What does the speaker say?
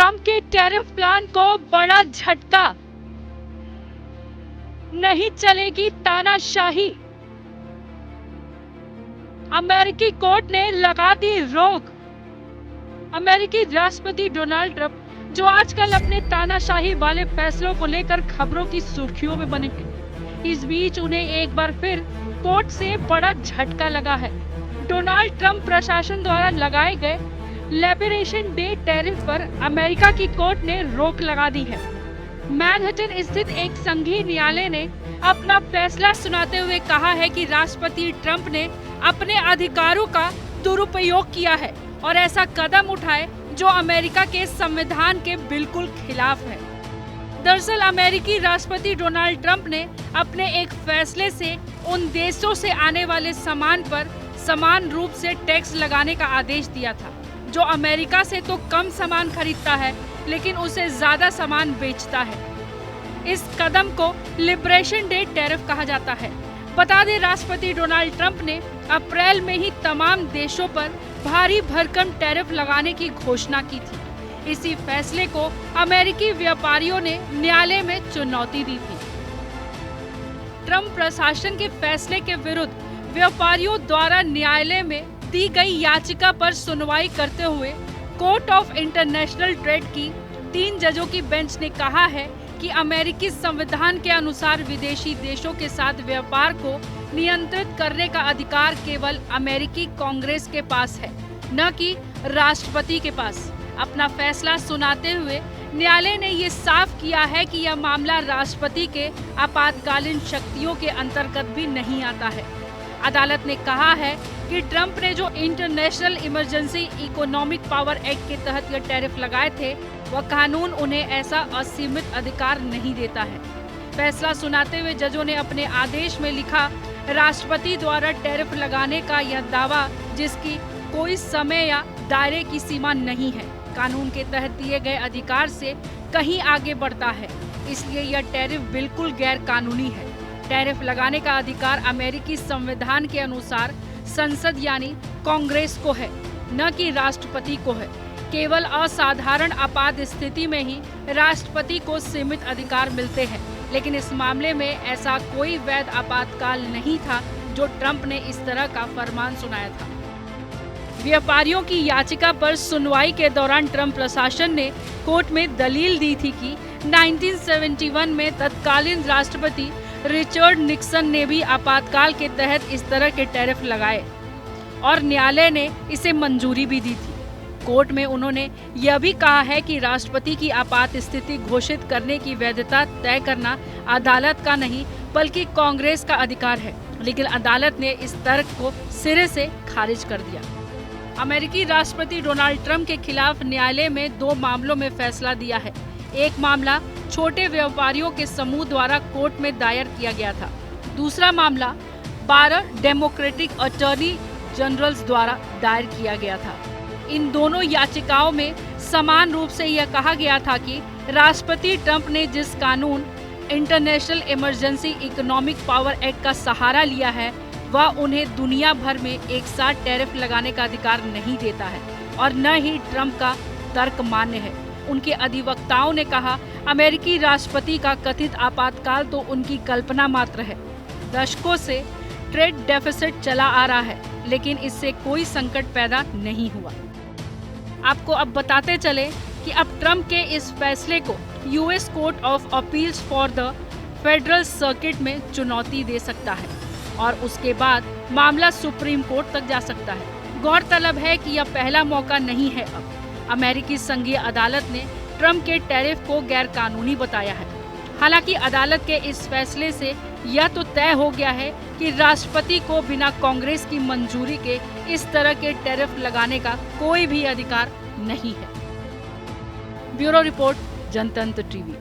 Trump के tariff plan को बड़ा झटका, नहीं चलेगी तानाशाही। अमेरिकी कोर्ट ने लगा दी रोक। अमेरिकी राष्ट्रपति डोनाल्ड ट्रंप, जो आजकल अपने तानाशाही वाले फैसलों को लेकर खबरों की सुर्खियों में बने हैं, इस बीच उन्हें एक बार फिर कोर्ट से बड़ा झटका लगा है। डोनाल्ड ट्रंप प्रशासन द्वारा लगाए गए लिबरेशन डे टैरिफ पर अमेरिका की कोर्ट ने रोक लगा दी है। मैनहट्टन स्थित एक संघीय न्यायालय ने अपना फैसला सुनाते हुए कहा है कि राष्ट्रपति ट्रंप ने अपने अधिकारों का दुरुपयोग किया है और ऐसा कदम उठाए जो अमेरिका के संविधान के बिल्कुल खिलाफ है। दरअसल अमेरिकी राष्ट्रपति डोनाल्ड ट्रंप ने अपने एक फैसले से उन देशों से आने वाले सामान पर समान रूप से टैक्स लगाने का आदेश दिया था जो अमेरिका से तो कम सामान खरीदता है लेकिन उसे ज्यादा सामान बेचता है। इस कदम को लिबरेशन डे टैरिफ कहा जाता है। बता दें, राष्ट्रपति डोनाल्ड ट्रंप ने अप्रैल में ही तमाम देशों पर भारी भरकम टैरिफ लगाने की घोषणा की थी। इसी फैसले को अमेरिकी व्यापारियों ने न्यायालय में चुनौती दी थी। ट्रंप प्रशासन के फैसले के विरुद्ध व्यापारियों द्वारा न्यायालय में दी गई याचिका पर सुनवाई करते हुए कोर्ट ऑफ इंटरनेशनल ट्रेड की 3 जजों की बेंच ने कहा है कि अमेरिकी संविधान के अनुसार विदेशी देशों के साथ व्यापार को नियंत्रित करने का अधिकार केवल अमेरिकी कांग्रेस के पास है, न कि राष्ट्रपति के पास। अपना फैसला सुनाते हुए न्यायालय ने ये साफ किया है कि यह मामला राष्ट्रपति के आपातकालीन शक्तियों के अंतर्गत भी नहीं आता है। अदालत ने कहा है कि ट्रंप ने जो international emergency economic power act के तहत यह टैरिफ लगाए थे, वह कानून उन्हें ऐसा असीमित अधिकार नहीं देता है। फैसला सुनाते हुए जजों ने अपने आदेश में लिखा, राष्ट्रपति द्वारा टैरिफ लगाने का यह दावा जिसकी कोई समय या दायरे की सीमा नहीं है, कानून के तहत दिए गए अधिकार से कहीं आगे बढ़ता है, इसलिए यह टैरिफ बिल्कुल गैर कानूनी है। टैरिफ लगाने का अधिकार अमेरिकी संविधान के अनुसार संसद यानी कांग्रेस को है, न कि राष्ट्रपति को है। केवल असाधारण आपात स्थिति में ही राष्ट्रपति को सीमित अधिकार मिलते हैं, लेकिन इस मामले में ऐसा कोई वैध आपातकाल नहीं था जो ट्रंप ने इस तरह का फरमान सुनाया था। व्यापारियों की याचिका पर सुनवाई के दौरान ट्रंप प्रशासन ने कोर्ट में दलील दी थी कि 1971 में तत्कालीन राष्ट्रपति रिचर्ड निक्सन ने भी आपातकाल के तहत इस तरह के टैरिफ लगाए और न्यायालय ने इसे मंजूरी भी दी थी। कोर्ट में उन्होंने यह भी कहा है कि राष्ट्रपति की आपात स्थिति घोषित करने की वैधता तय करना अदालत का नहीं बल्कि कांग्रेस का अधिकार है, लेकिन अदालत ने इस तर्क को सिरे से खारिज कर दिया। अमेरिकी राष्ट्रपति डोनाल्ड ट्रंप के खिलाफ न्यायालय में 2 मामलों में फैसला दिया है। एक मामला छोटे व्यापारियों के समूह द्वारा कोर्ट में दायर किया गया था। दूसरा मामला 12 डेमोक्रेटिक अटॉर्नी जनरल्स द्वारा दायर किया गया था। इन दोनों याचिकाओं में समान रूप से यह कहा गया था कि राष्ट्रपति ट्रंप ने जिस कानून international emergency economic power act का सहारा लिया है, वह उन्हें दुनिया भर में एक साथ टैरिफ लगाने का अधिकार नहीं देता है और न ही ट्रंप का तर्क मान्य है। उनके अधिवक्ताओं ने कहा, अमेरिकी राष्ट्रपति का कथित आपातकाल तो उनकी कल्पना मात्र है। दशकों से ट्रेड डेफिसिट चला आ रहा है, लेकिन इससे कोई संकट पैदा नहीं हुआ। आपको अब बताते चले कि अब ट्रंप के इस फैसले को US court of appeals for the federal circuit में चुनौती दे सकता है और उसके बाद मामला सुप्रीम कोर्ट तक जा सकता है। गौरतलब है कि यह पहला मौका नहीं है। अब अमेरिकी संघीय अदालत ने ट्रंप के टैरिफ को गैर कानूनी बताया है। हालांकि अदालत के इस फैसले से यह तो तय हो गया है कि राष्ट्रपति को बिना कांग्रेस की मंजूरी के इस तरह के टैरिफ लगाने का कोई भी अधिकार नहीं है। ब्यूरो रिपोर्ट, जनतंत्र टीवी।